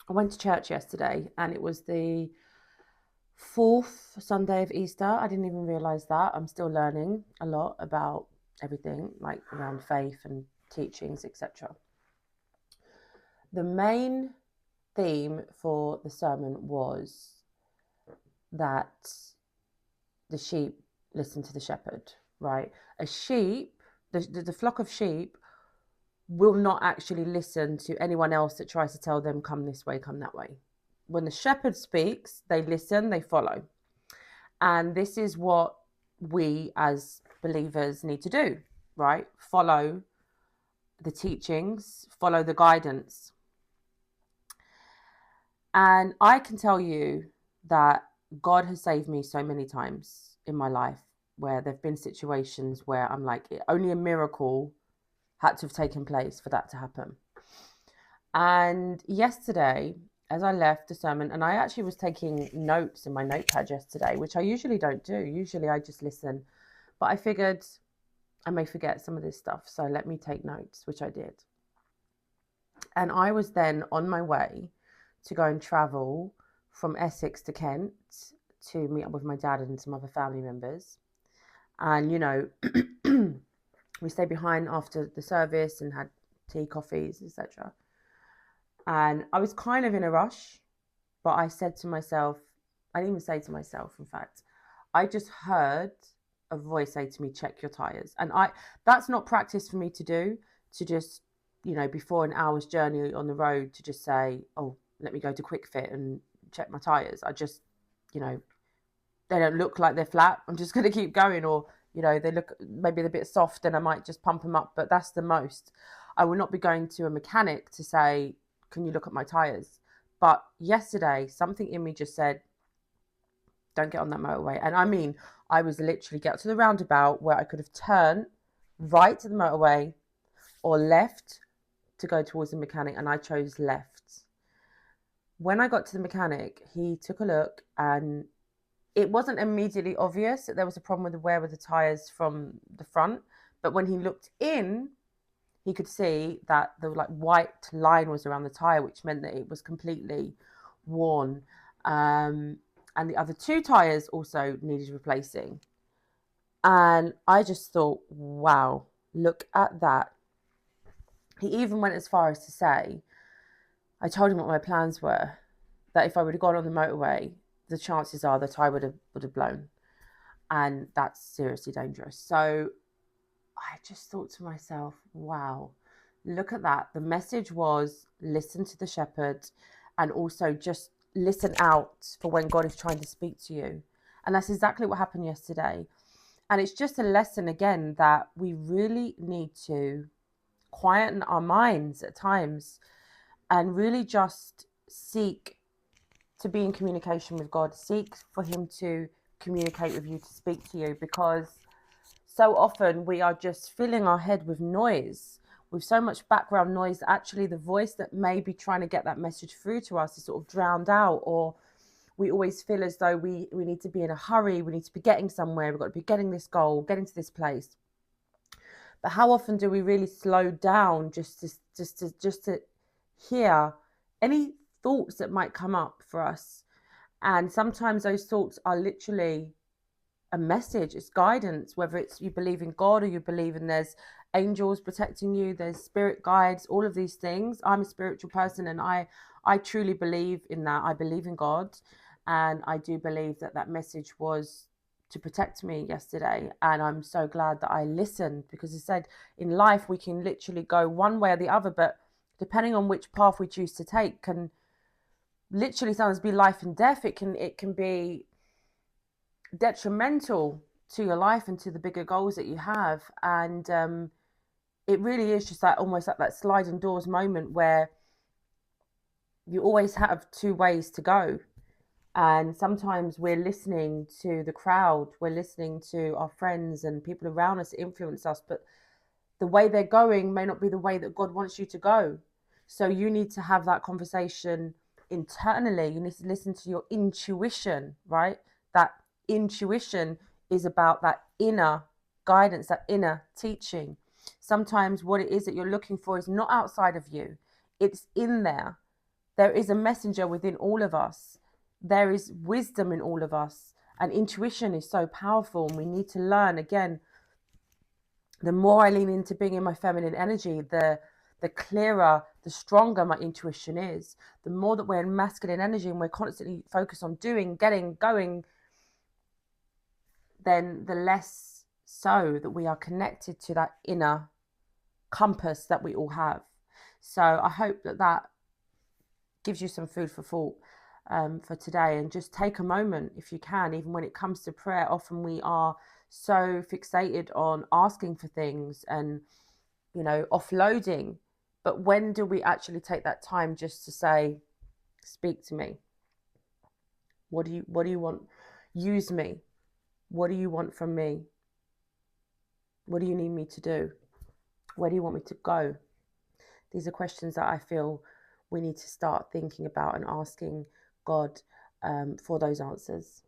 I went to church yesterday and it was the fourth Sunday of Easter. I didn't even realize that. I'm still learning a lot about everything, like around faith and teachings, etc. The main theme for the sermon was that the sheep listen to the shepherd, right? A sheep, the flock of sheep, will not actually listen to anyone else that tries to tell them, come this way, come that way. When the shepherd speaks, they listen, they follow. And this is what we as believers need to do, right? Follow the teachings, follow the guidance. And I can tell you that God has saved me so many times in my life where there have been situations where I'm like, only a miracle had to have taken place for that to happen. And yesterday, as I left the sermon, and I actually was taking notes in my notepad yesterday, which I usually don't do. Usually I just listen. But I figured I may forget some of this stuff. So let me take notes, which I did. And I was then on my way to go and travel from Essex to Kent to meet up with my dad and some other family members. And, you know, we stayed behind after the service and had tea, coffees, etc. And I was kind of in a rush, but I said to myself, I didn't even say to myself, in fact, I just heard a voice say to me, check your tires. And that's not practice for me to do, to just, before an hour's journey on the road to just say, oh, let me go to Quick Fit and check my tires. I just, they don't look like they're flat. I'm just going to keep going. Or, they look, maybe they're a bit soft and I might just pump them up, but that's the most. I will not be going to a mechanic to say, can you look at my tires? But yesterday, something in me just said, don't get on that motorway. And I mean, I was literally get to the roundabout where I could have turned right to the motorway or left to go towards the mechanic, and I chose left. When I got to the mechanic, he took a look and it wasn't immediately obvious that there was a problem with the wear of the tires from the front. But when he looked in, he could see that the white line was around the tire, which meant that it was completely worn. And the other two tires also needed replacing. And I just thought, wow, look at that. He even went as far as to say, I told him what my plans were, that if I would have gone on the motorway, the chances are the tire would have blown. And that's seriously dangerous. So I just thought to myself, wow, look at that. The message was listen to the shepherd and also just listen out for when God is trying to speak to you. And that's exactly what happened yesterday. And it's just a lesson again that we really need to quieten our minds at times and really just seek to be in communication with God, seek for him to communicate with you, to speak to you, because so often we are just filling our head with noise, with so much background noise that actually the voice that may be trying to get that message through to us is sort of drowned out, or we always feel as though we need to be in a hurry, we need to be getting somewhere, we've got to be getting this goal, getting to this place. But how often do we really slow down just to hear any thoughts that might come up for us? And sometimes those thoughts are literally a message, it's guidance, whether it's you believe in God or you believe in there's angels protecting you, there's spirit guides, all of these things. I'm a spiritual person and I truly believe in that. I believe in God, and I do believe that message was to protect me yesterday. And I'm so glad that I listened, because I said in life we can literally go one way or the other, but depending on which path we choose to take can literally sometimes be life and death. It can be detrimental to your life and to the bigger goals that you have. And it really is just like almost like that sliding doors moment where you always have two ways to go. And sometimes we're listening to the crowd, we're listening to our friends and people around us that influence us, but the way they're going may not be the way that God wants you to go. So you need to have that conversation internally. You need to listen to your intuition, right? That intuition is about that inner guidance, that inner teaching. Sometimes what it is that you're looking for is not outside of you, it's in there. There is a messenger within all of us. There is wisdom in all of us. And intuition is so powerful. And we need to learn, again, the more I lean into being in my feminine energy, the clearer, the stronger my intuition is. The more that we're in masculine energy and we're constantly focused on doing, getting, going, then the less so that we are connected to that inner compass that we all have. So I hope that that gives you some food for thought for today. And just take a moment, if you can, even when it comes to prayer. Often we are so fixated on asking for things and, you know, offloading. But when do we actually take that time just to say, speak to me? What do you want? Use me. What do you want from me? What do you need me to do? Where do you want me to go? These are questions that I feel we need to start thinking about and asking God for those answers.